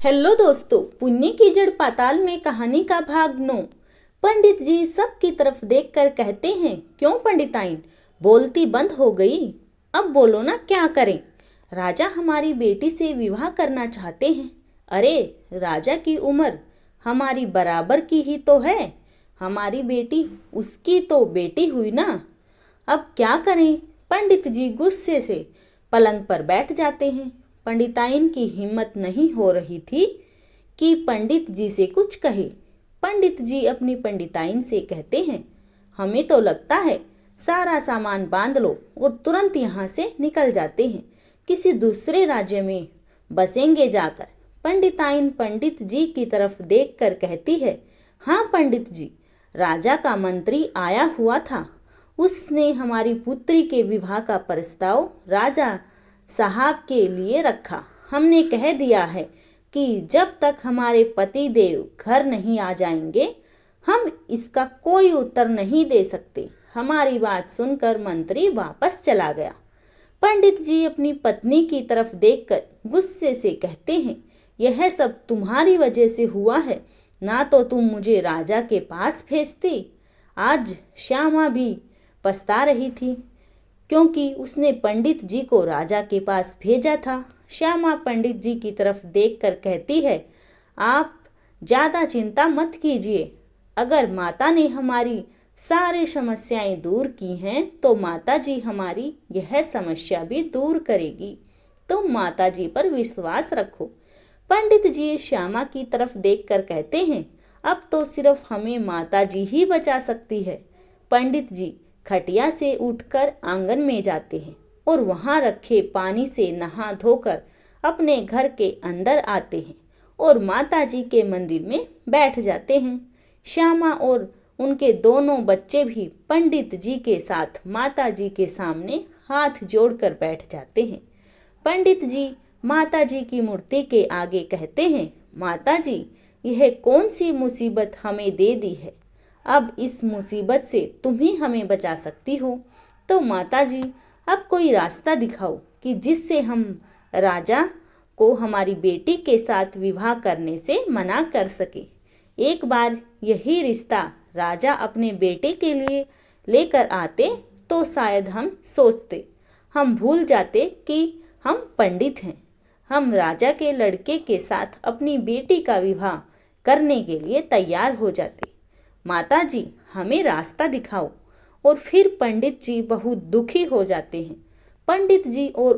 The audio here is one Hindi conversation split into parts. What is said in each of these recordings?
हेलो दोस्तों, पुण्य की जड़ पाताल में कहानी का भाग 9। पंडित जी सबकी तरफ देखकर कहते हैं, क्यों पंडिताइन, बोलती बंद हो गई? अब बोलो ना, क्या करें? राजा हमारी बेटी से विवाह करना चाहते हैं। अरे, राजा की उम्र हमारी बराबर की ही तो है। हमारी बेटी उसकी तो बेटी हुई ना। अब क्या करें? पंडित जी गुस्से से पलंग पर बैठ जाते हैं। पंडिताइन की हिम्मत नहीं हो रही थी कि पंडित जी से कुछ कहे। पंडित जी अपनी पंडिताइन से कहते हैं, हमें तो लगता है सारा सामान बांध लो और तुरंत यहाँ से निकल जाते हैं, किसी दूसरे राज्य में बसेंगे जाकर। पंडिताइन पंडित जी की तरफ देखकर कहती है, हाँ पंडित जी, राजा का मंत्री आया हुआ था। उसने हमारी पुत्री के विवाह का प्रस्ताव राजा साहब के लिए रखा। हमने कह दिया है कि जब तक हमारे पति देव घर नहीं आ जाएंगे, हम इसका कोई उत्तर नहीं दे सकते। हमारी बात सुनकर मंत्री वापस चला गया। पंडित जी अपनी पत्नी की तरफ देखकर गुस्से से कहते हैं, यह सब तुम्हारी वजह से हुआ है, ना तो तुम मुझे राजा के पास भेजती। आज श्यामा भी पछता रही थी क्योंकि उसने पंडित जी को राजा के पास भेजा था। श्यामा पंडित जी की तरफ देखकर कहती है, आप ज़्यादा चिंता मत कीजिए। अगर माता ने हमारी सारी समस्याएं दूर की हैं तो माता जी हमारी यह समस्या भी दूर करेगी। तुम माता जी पर विश्वास रखो। पंडित जी श्यामा की तरफ देखकर कहते हैं, अब तो सिर्फ हमें माता जी ही बचा सकती है। पंडित जी खटिया से उठकर आंगन में जाते हैं और वहां रखे पानी से नहा धोकर अपने घर के अंदर आते हैं और माता जी के मंदिर में बैठ जाते हैं। श्यामा और उनके दोनों बच्चे भी पंडित जी के साथ माता जी के सामने हाथ जोड़कर बैठ जाते हैं। पंडित जी माता जी की मूर्ति के आगे कहते हैं, माता जी, यह कौन सी मुसीबत हमें दे दी है? अब इस मुसीबत से तुम ही हमें बचा सकती हो। तो माता जी, अब कोई रास्ता दिखाओ कि जिससे हम राजा को हमारी बेटी के साथ विवाह करने से मना कर सके। एक बार यही रिश्ता राजा अपने बेटे के लिए लेकर आते तो शायद हम सोचते, हम भूल जाते कि हम पंडित हैं। हम राजा के लड़के के साथ अपनी बेटी का विवाह करने के लिए तैयार हो जाते। माता जी, हमें रास्ता दिखाओ। और फिर पंडित जी बहुत दुखी हो जाते हैं। पंडित जी और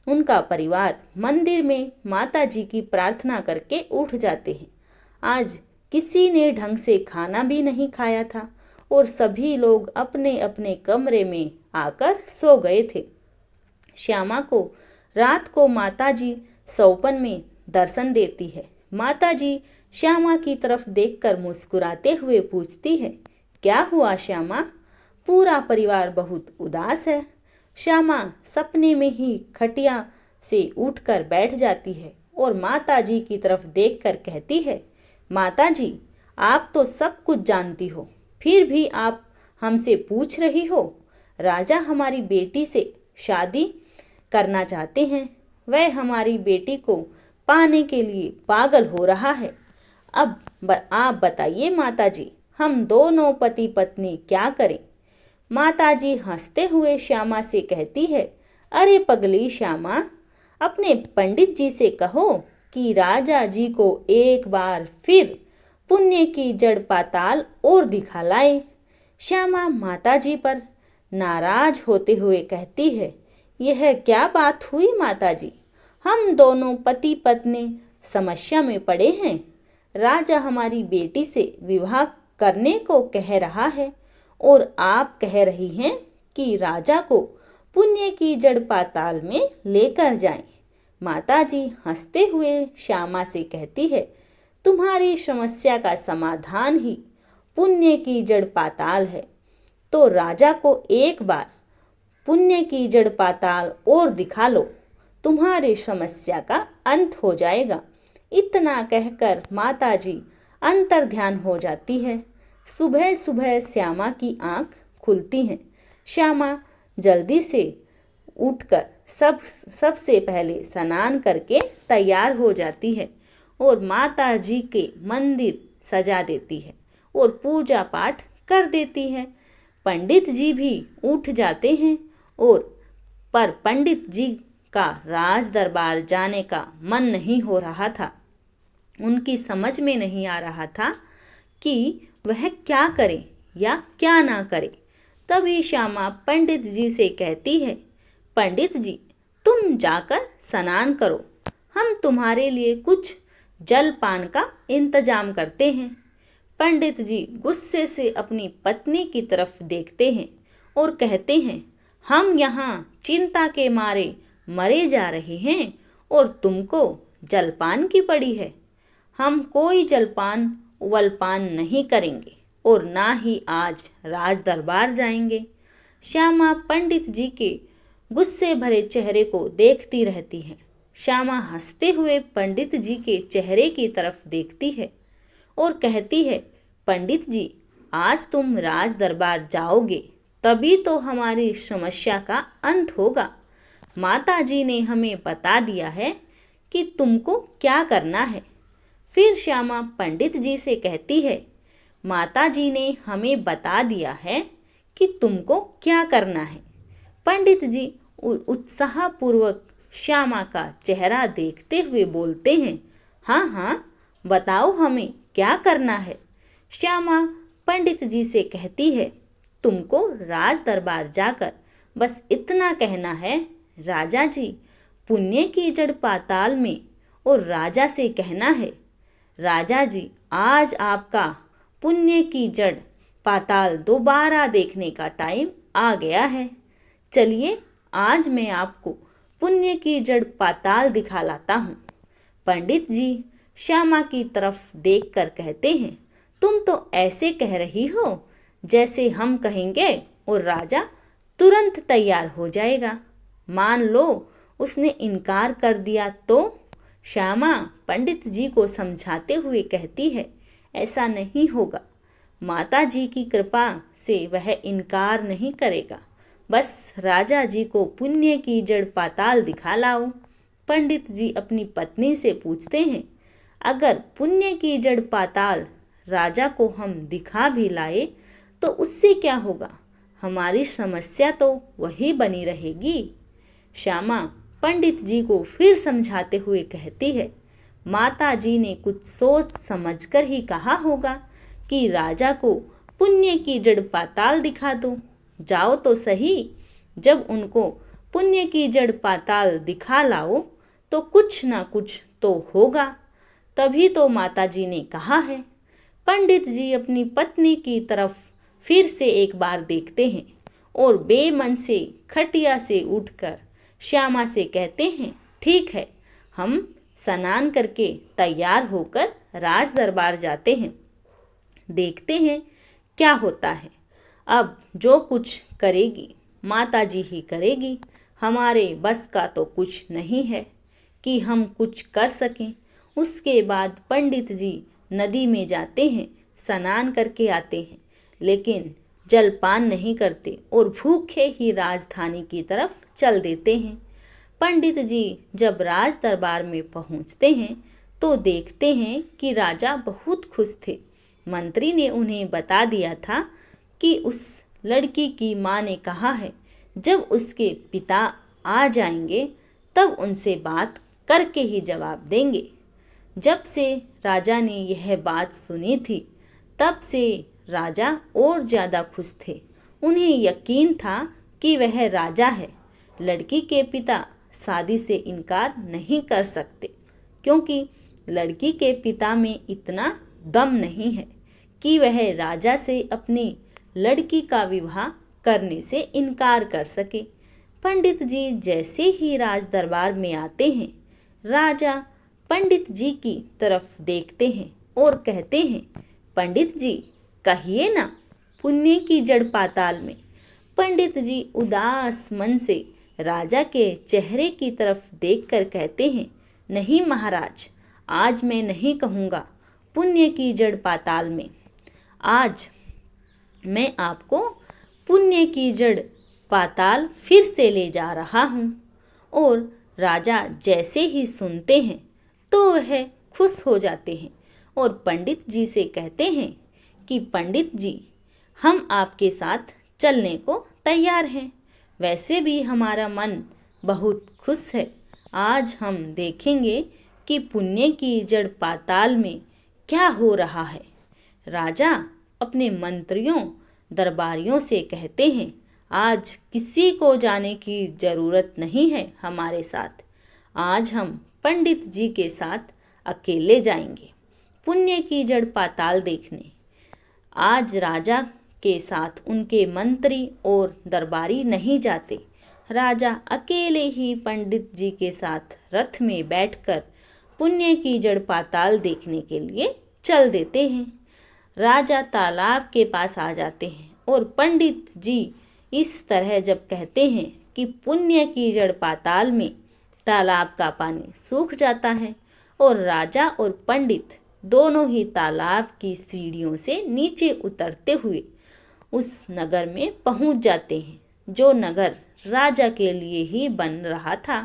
उनका परिवार मंदिर में माता जी की प्रार्थना करके उठ जाते हैं। आज किसी ने ढंग से खाना भी नहीं खाया था और सभी लोग अपने अपने कमरे में आकर सो गए थे। श्यामा को रात को माता जी सौपन में दर्शन देती है। माता जी श्यामा की तरफ देखकर मुस्कुराते हुए पूछती है, क्या हुआ श्यामा? पूरा परिवार बहुत उदास है। श्यामा सपने में ही खटिया से उठकर बैठ जाती है और माता जी की तरफ देखकर कहती है, माता जी, आप तो सब कुछ जानती हो, फिर भी आप हमसे पूछ रही हो। राजा हमारी बेटी से शादी करना चाहते हैं। वह हमारी बेटी को पाने के लिए पागल हो रहा है। अब आप बताइए माता जी, हम दोनों पति पत्नी क्या करें? माता जी हंसते हुए श्यामा से कहती है, अरे पगली श्यामा, अपने पंडित जी से कहो कि राजा जी को एक बार फिर पुण्य की जड़ पाताल और दिखा लाए। श्यामा माता जी पर नाराज होते हुए कहती है, यह क्या बात हुई माता जी? हम दोनों पति पत्नी समस्या में पड़े हैं। राजा हमारी बेटी से विवाह करने को कह रहा है और आप कह रही हैं कि राजा को पुण्य की जड़ पाताल में लेकर जाएं। माता जी हंसते हुए श्यामा से कहती है, तुम्हारी समस्या का समाधान ही पुण्य की जड़ पाताल है। तो राजा को एक बार पुण्य की जड़ पाताल और दिखा लो, तुम्हारी समस्या का अंत हो जाएगा। इतना कहकर माता जी अंतर ध्यान हो जाती है। सुबह सुबह श्यामा की आंख खुलती हैं। श्यामा जल्दी से उठकर सबसे पहले स्नान करके तैयार हो जाती है। और माता जी के मंदिर सजा देती है और पूजा पाठ कर देती है। पंडित जी भी उठ जाते हैं और पर पंडित जी का राज दरबार जाने का मन नहीं हो रहा था। उनकी समझ में नहीं आ रहा था कि वह क्या करे या क्या ना करे। तभी श्यामा पंडित जी से कहती है, पंडित जी तुम जाकर स्नान करो, हम तुम्हारे लिए कुछ जलपान का इंतजाम करते हैं। पंडित जी गुस्से से अपनी पत्नी की तरफ देखते हैं और कहते हैं, हम यहाँ चिंता के मारे मरे जा रहे हैं और तुमको जलपान की पड़ी है। हम कोई जलपान वलपान नहीं करेंगे और ना ही आज राज दरबार जाएंगे। श्यामा पंडित जी के गुस्से भरे चेहरे को देखती रहती है। श्यामा हंसते हुए पंडित जी के चेहरे की तरफ देखती है और कहती है, पंडित जी आज तुम राज दरबार जाओगे तभी तो हमारी समस्या का अंत होगा। माता जी ने हमें बता दिया है कि तुमको क्या करना है। फिर श्यामा पंडित जी से कहती है, माता जी ने हमें बता दिया है कि तुमको क्या करना है। पंडित जी उत्साहपूर्वक श्यामा का चेहरा देखते हुए बोलते हैं, हाँ हाँ बताओ हमें क्या करना है। श्यामा पंडित जी से कहती है, तुमको राज दरबार जाकर बस इतना कहना है, राजा जी पुण्य की जड़ पाताल में, और राजा से कहना है, राजा जी आज आपका पुण्य की जड़ पाताल दोबारा देखने का टाइम आ गया है। चलिए आज मैं आपको पुण्य की जड़ पाताल दिखा लाता हूँ। पंडित जी श्यामा की तरफ देखकर कहते हैं, तुम तो ऐसे कह रही हो जैसे हम कहेंगे और राजा तुरंत तैयार हो जाएगा। मान लो उसने इनकार कर दिया तो? श्यामा पंडित जी को समझाते हुए कहती है, ऐसा नहीं होगा। माता जी की कृपा से वह इनकार नहीं करेगा। बस राजा जी को पुण्य की जड़ पाताल दिखा लाओ। पंडित जी अपनी पत्नी से पूछते हैं, अगर पुण्य की जड़ पाताल राजा को हम दिखा भी लाए तो उससे क्या होगा? हमारी समस्या तो वही बनी रहेगी। श्यामा पंडित जी को फिर समझाते हुए कहती है, माता जी ने कुछ सोच समझकर ही कहा होगा कि राजा को पुण्य की जड़ पाताल दिखा दो। जाओ तो सही, जब उनको पुण्य की जड़ पाताल दिखा लाओ तो कुछ ना कुछ तो होगा। तभी तो माता जी ने कहा है। पंडित जी अपनी पत्नी की तरफ फिर से एक बार देखते हैं और बेमन से खटिया से उठकर श्यामा से कहते हैं, ठीक है, हम स्नान करके तैयार होकर राज दरबार जाते हैं, देखते हैं क्या होता है। अब जो कुछ करेगी माता जी ही करेगी, हमारे बस का तो कुछ नहीं है कि हम कुछ कर सकें। उसके बाद पंडित जी नदी में जाते हैं, स्नान करके आते हैं, लेकिन जलपान नहीं करते और भूखे ही राजधानी की तरफ चल देते हैं। पंडित जी जब राज दरबार में पहुंचते हैं तो देखते हैं कि राजा बहुत खुश थे। मंत्री ने उन्हें बता दिया था कि उस लड़की की माँ ने कहा है जब उसके पिता आ जाएंगे तब उनसे बात करके ही जवाब देंगे। जब से राजा ने यह बात सुनी थी तब से राजा और ज़्यादा खुश थे। उन्हें यकीन था कि वह राजा है। लड़की के पिता शादी से इनकार नहीं कर सकते क्योंकि लड़की के पिता में इतना दम नहीं है कि वह राजा से अपनी लड़की का विवाह करने से इनकार कर सके। पंडित जी जैसे ही राज दरबार में आते हैं, राजा पंडित जी की तरफ देखते हैं और कहते हैं, पंडित जी कहिए ना, पुण्य की जड़ पाताल में। पंडित जी उदास मन से राजा के चेहरे की तरफ देखकर कहते हैं, नहीं महाराज, आज मैं नहीं कहूँगा पुण्य की जड़ पाताल में। आज मैं आपको पुण्य की जड़ पाताल फिर से ले जा रहा हूँ। और राजा जैसे ही सुनते हैं तो वह खुश हो जाते हैं और पंडित जी से कहते हैं कि पंडित जी, हम आपके साथ चलने को तैयार हैं। वैसे भी हमारा मन बहुत खुश है। आज हम देखेंगे कि पुण्य की जड़ पाताल में क्या हो रहा है। राजा अपने मंत्रियों दरबारियों से कहते हैं, आज किसी को जाने की ज़रूरत नहीं है हमारे साथ। आज हम पंडित जी के साथ अकेले जाएंगे पुण्य की जड़ पाताल देखने। आज राजा के साथ उनके मंत्री और दरबारी नहीं जाते। राजा अकेले ही पंडित जी के साथ रथ में बैठकर पुण्य की जड़ पाताल देखने के लिए चल देते हैं। राजा तालाब के पास आ जाते हैं और पंडित जी इस तरह जब कहते हैं कि पुण्य की जड़ पाताल में तालाब का पानी सूख जाता है और राजा और पंडित दोनों ही तालाब की सीढ़ियों से नीचे उतरते हुए उस नगर में पहुंच जाते हैं, जो नगर राजा के लिए ही बन रहा था।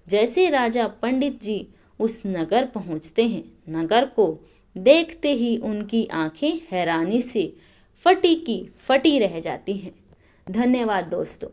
जैसे राजा पंडित जी उस नगर पहुंचते हैं, नगर को देखते ही उनकी आंखें हैरानी से फटी की फटी रह जाती हैं। धन्यवाद दोस्तों।